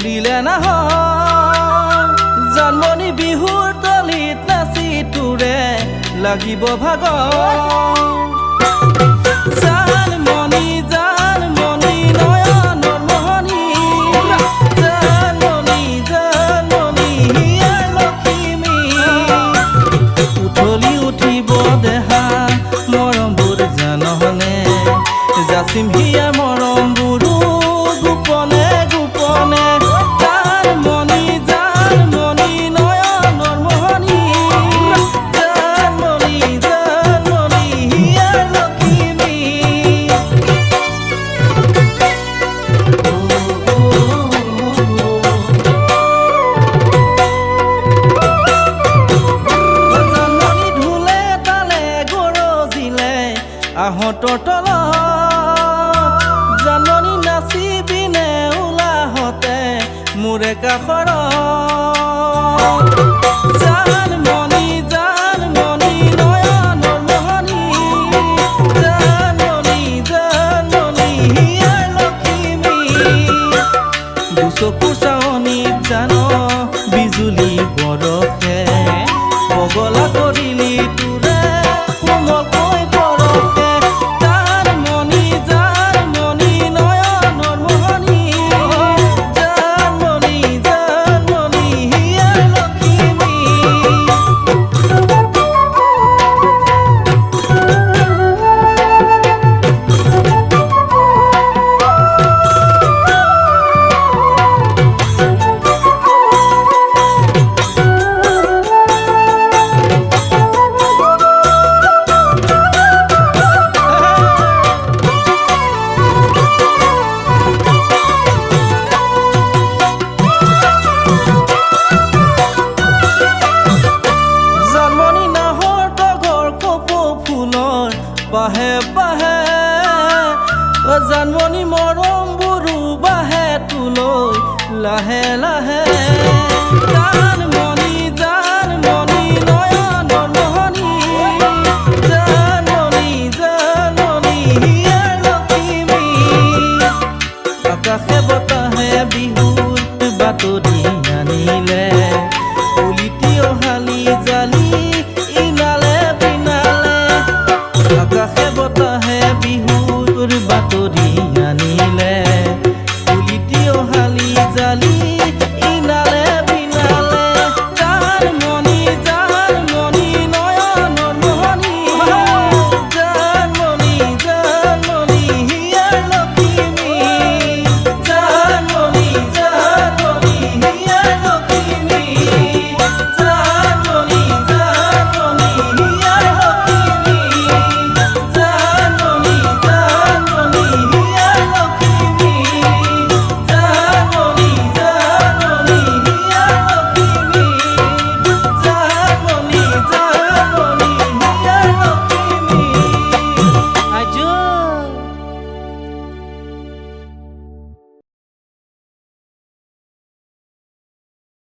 বুলিলে নহয় জানমণি বিহুৰ তলিত নাচি তোৰে লাগিব ভাগ জানমণি জানমণি নয়নৰ মোহনী জানমণি জানমণি হিয়াৰ লখিমী উঠলি উঠিব দেহা মৰমবোৰ জানহনে যাচিম হিয়া মৰমবোৰো গোপনে গোপনে জানমণি জানমণি নয়নৰ মোহনী জানমণি জানমণি হিয়াৰ লখিমী জানমণি ঢোলে তালে গৰজিলে আহঁতৰ তলত জানমণি নাচি পিনে ওলাহতে মোৰে কাষৰত জানমণি জানমণি নয়নৰ মোহনী জানমণি জানমণি হিয়াৰ লখিমী দুচকু চাৱনীত জান বিজুলী বৰষে পগলা কৰিলি তোৰে কোমলকৈ পৰশে জানমণি জানমণি নয়নৰ মোহনী জানমণি জানমণি হিয়াৰ লখিমী জানমণি নাহৰ তগৰ কপৌ ফুলৰ বাহে বাহে জানমণি মৰমবোৰো বাহে তোলৈ লাহে লাহে